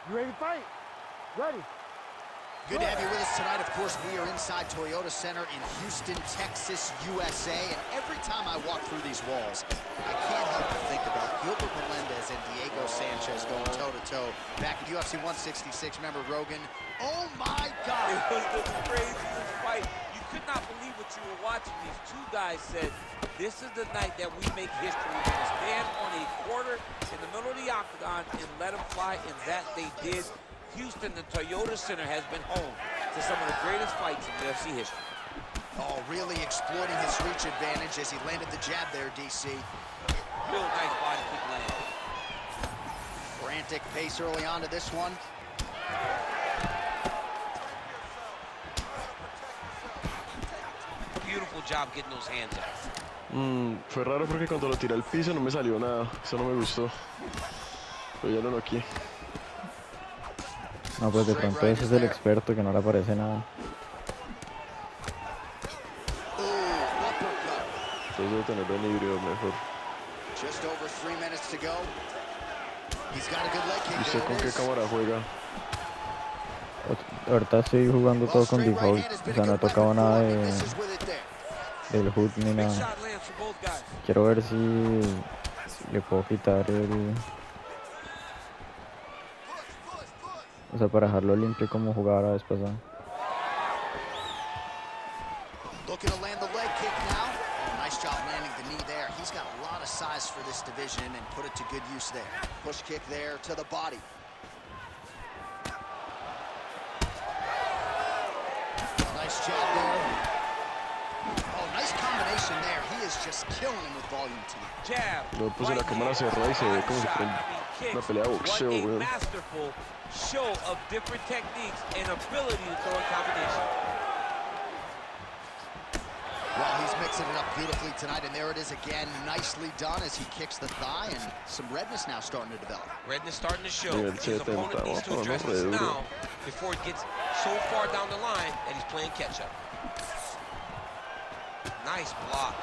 You ready to fight? Ready. Good to have you with us tonight. Of course, we are inside Toyota Center in Houston, Texas, USA. And every time I walk through these walls, I can't help but think about Gilbert Melendez and Diego Sanchez going toe-to-toe back in UFC 166. Remember Rogan? Oh, my God. It was the craziest fight. You could not believe what you were watching. These two guys said, this is the night that we make history. We're going to stand on a quarter in the middle of the octagon and let them fly, and that they did. Houston, the Toyota Center, has been home to some of the greatest fights in UFC history. Oh, really exploiting his reach advantage as he landed the jab there, DC. Real nice body kick land. Frantic pace early on to this one. Beautiful job getting those hands up. Fue raro porque cuando lo tiré al piso no me salió nada. Eso no me gustó. Pero ya lo noqué. No, pues de pronto ese es el experto que no le aparece nada. Entonces debo tenerlo en híbrido mejor. ¿Y usted con qué cámara juega? Ahorita estoy jugando todo con default. O sea, no he tocado nada del HUD ni nada. Quiero ver si le puedo quitar el... O sea, para dejarlo limpio como jugaba la vez pasada. Looking to land the leg kick now. Oh, nice job landing the knee there. He's got a lot of size for this division and put it to good use there. Push kick there to the body. Nice jab there. Oh, nice combination there. He is just killing him with volume tonight. Jab. Luego puse la cámara cerrada y se ve como si fuera una pelea de boxeo, weón. Masterful show of different techniques and ability to throw a combination. Well, he's mixing it up beautifully tonight, and there it is again, nicely done as he kicks the thigh, and some redness now starting to develop. Redness starting to show. Nivel His 70, opponent needs to address this now before it gets so far down the line that he's playing catch-up. Nice block.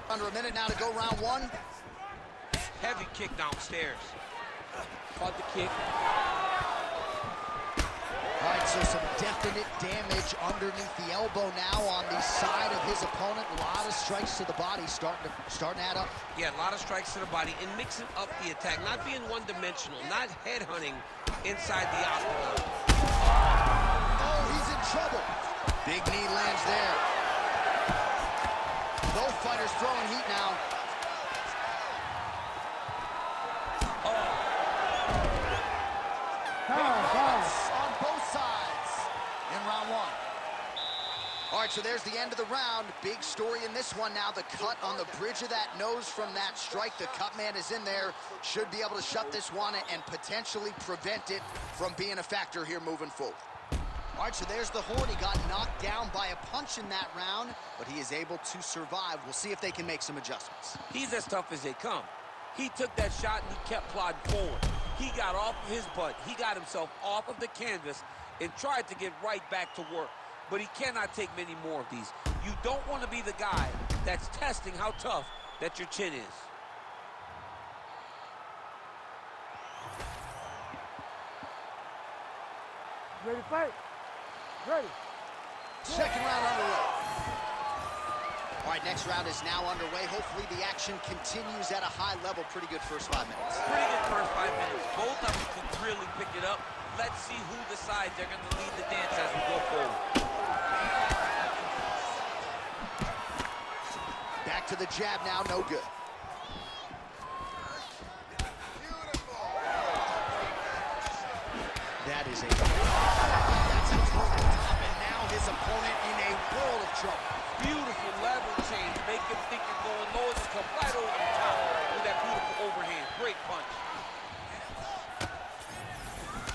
Under a minute now to go round one. Heavy kick downstairs. Caught the kick. All right, so some definite damage underneath the elbow now on the side of his opponent. A lot of strikes to the body starting to add up. Yeah, a lot of strikes to the body and mixing up the attack, not being one-dimensional, not headhunting inside the octagon. Oh, he's in trouble. Big knee lands there. Both fighters throwing heat now. On both sides in round one. All right, so there's the end of the round. Big story in this one now. The cut on the bridge of that nose from that strike. The cut man is in there. Should be able to shut this one and potentially prevent it from being a factor here moving forward. All right, so there's the horn. He got knocked down by a punch in that round, but he is able to survive. We'll see if they can make some adjustments. He's as tough as they come. He took that shot and he kept plodding forward. He got off of his butt. He got himself off of the canvas and tried to get right back to work. But he cannot take many more of these. You don't want to be the guy that's testing how tough that your chin is. Ready to fight? Ready. Second round underway. All right, next round is now underway. Hopefully the action continues at a high level. Pretty good first 5 minutes. Pretty good first 5 minutes. Both of them can really pick it up. Let's see who decides they're going to lead the dance as we go forward. Back to the jab now, no good. That is a... That's a total top, and now his opponent in a world of trouble. Beautiful level change. Make him think you're going low and come right over the top with that beautiful overhand. Great punch.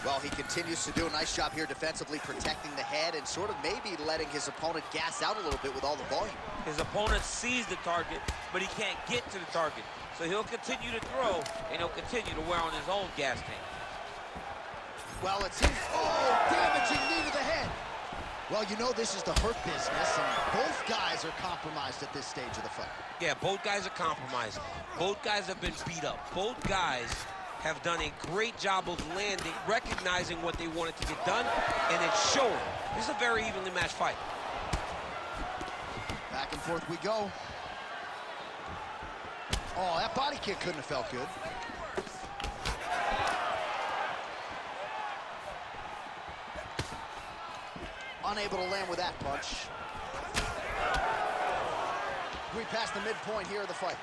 Well, he continues to do a nice job here defensively, protecting the head and sort of maybe letting his opponent gas out a little bit with all the volume. His opponent sees the target, but he can't get to the target. So he'll continue to throw, and he'll continue to wear on his own gas tank. Well, it seems... Oh, damaging knee to the head. Well, you know this is the hurt business, and both guys guys are compromised at this stage of the fight. Yeah, both guys are compromised. Both guys have been beat up. Both guys have done a great job of landing, recognizing what they wanted to get done, and it's showing. This is a very evenly matched fight. Back and forth we go. Oh, that body kick couldn't have felt good. Unable to land with that punch. We passed the midpoint here of the fight.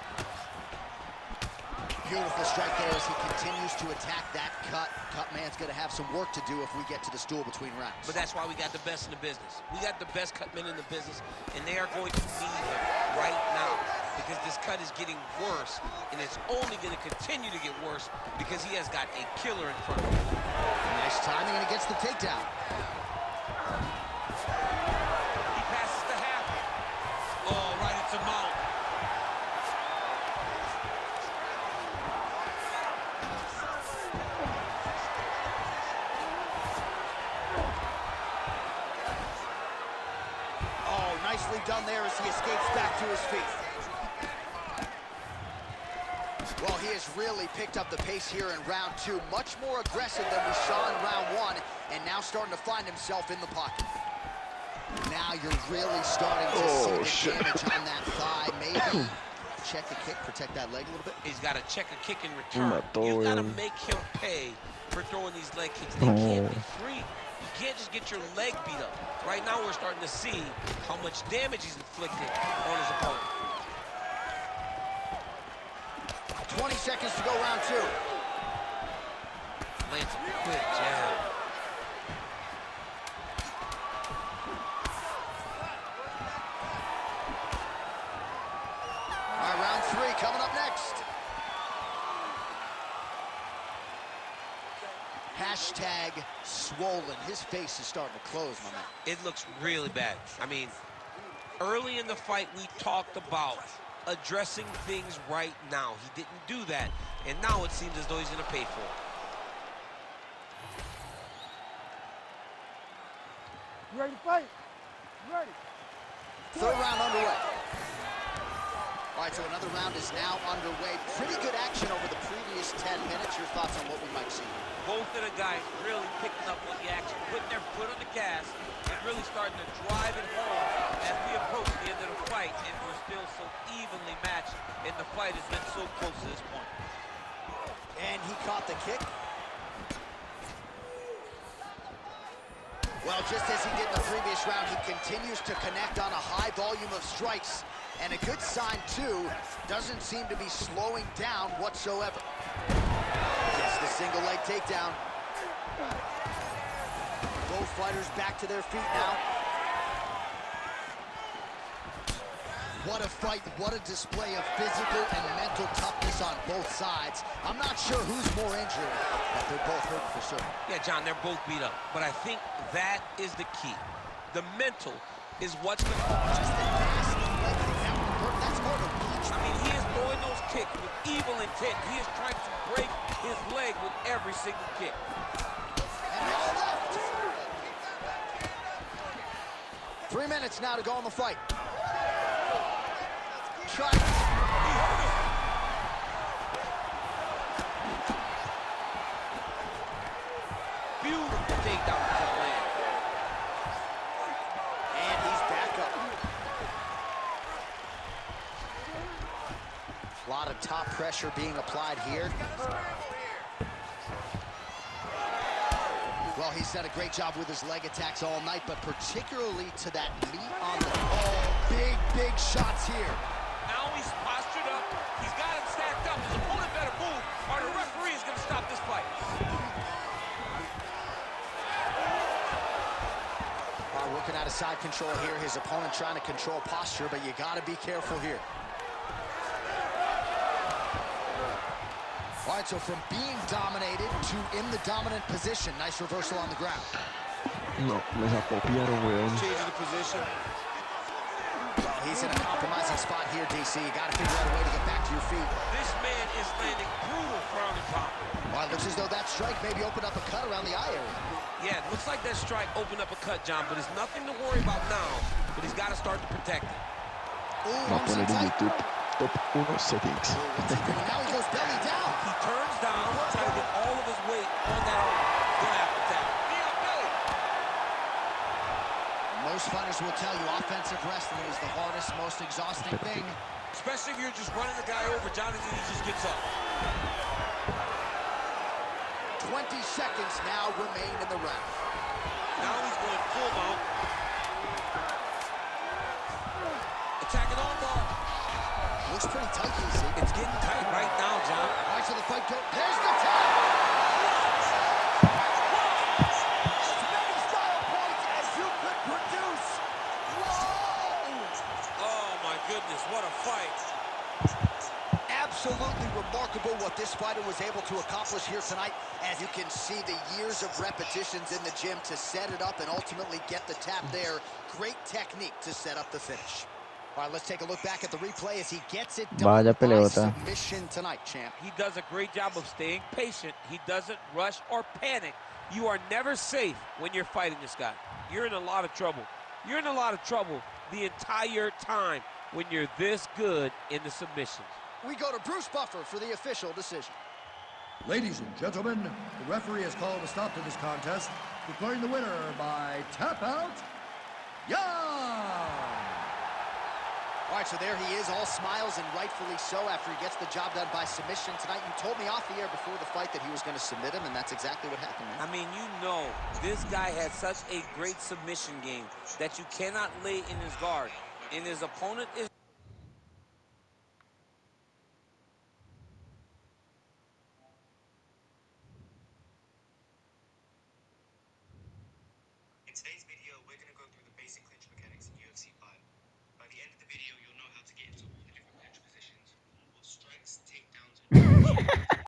Beautiful strike there as he continues to attack that cut. Cut man's going to have some work to do if we get to the stool between rounds. But that's why we got the best in the business. We got the best cut men in the business, and they are going to need him right now because this cut is getting worse, and it's only going to continue to get worse because he has got a killer in front of him. Nice timing, and he gets the takedown. He passes the half. Oh, right into mount. Nicely done there as he escapes back to his feet. Well, he has really picked up the pace here in round two. Much more aggressive than we saw in round one, and now starting to find himself in the pocket. Now you're really starting to see the damage on that thigh. Maybe check the kick, protect that leg a little bit. He's got to check a kick in return. You got to make him pay for throwing these leg kicks. They can't be free. You can't just get your leg beat up. Right now, we're starting to see how much damage he's inflicted on his opponent. 20 seconds to go, round two. Lands a quick jab. All right, round three coming up next. Hashtag swollen. His face is starting to close, my man. It looks really bad. I mean, early in the fight, we talked about addressing things right now. He didn't do that, and now it seems as though he's going to pay for it. You ready to fight? You ready? Third round underway. All right, so another round is now underway. Pretty good action over the previous 10 minutes. Your thoughts on what we might see? Both of the guys really picking up on the action, putting their foot on the gas, and really starting to drive it home as we approach the end of the fight, and we're still so evenly matched, and the fight has been so close to this point. And he caught the kick. Well, just as he did in the previous round, he continues to connect on a high volume of strikes. And a good sign, too, doesn't seem to be slowing down whatsoever. Gets the single leg takedown. Both fighters back to their feet now. What a fight, what a display of physical and mental toughness on both sides. I'm not sure who's more injured, but they're both hurt for certain. Yeah, John, they're both beat up, but I think that is the key. The mental is what's going to... Just the nasty leg kick. That's more than punch. I mean, he is throwing those kicks with evil intent. He is trying to break his leg with every single kick. And now left. 3 minutes now to go in the fight. Try. Beautiful takedown from the land. And he's back up. A lot of top pressure being applied here. Well, he's done a great job with his leg attacks all night, but particularly to that meat on the... Oh, big shots here. Now he's postured up. He's got him stacked up. His opponent better move, or the referee is going to stop this fight. Working out of side control here. His opponent trying to control posture, but you got to be careful here. All right, so from being dominated to in the dominant position. Nice reversal on the ground. No, me zapopiaron, weón. Change the position. Well, he's in a compromising spot here, DC. You got to figure out a way to get back to your feet. This man is landing brutal ground and pound. Well, it looks as though that strike maybe opened up a cut around the eye area. Yeah, it looks like that strike opened up a cut, John, but it's nothing to worry about now. But he's got to start to protect it. Ooh, Va a arms in poner en tight. YouTube top 1 settings. Now he goes belly down. He turns down, trying to get all of his weight on that arm. Gonna have to tap. Most fighters will tell you offensive wrestling is the hardest, most exhausting thing. Especially if you're just running the guy over. Johnny just gets up. 20 seconds now remain in the round. Now he's going full mount. Attacking armbar. Looks pretty tight, DC. It's getting tight right now, John. All right, so the fight goes. There's the tap. As many style points as you could produce. Whoa! Oh, my goodness, what a fight. Absolutely remarkable what this fighter was able to accomplish here tonight. As you can see, the years of repetitions in the gym to set it up and ultimately get the tap there. Great technique to set up the finish. All right, let's take a look back at the replay as he gets it done Vaya by peleota. submission tonight, champ. He does a great job of staying patient. He doesn't rush or panic. You are never safe when you're fighting this guy. You're in a lot of trouble. You're in a lot of trouble the entire time when you're this good in the submissions. We go to Bruce Buffer for the official decision. Ladies and gentlemen, the referee has called a stop to this contest, declaring the winner by tap out, Young! All right, so there he is, all smiles, and rightfully so after he gets the job done by submission tonight. You told me off the air before the fight that he was going to submit him, and that's exactly what happened, man. I mean, you know, this guy has such a great submission game that you cannot lay in his guard. And his opponent is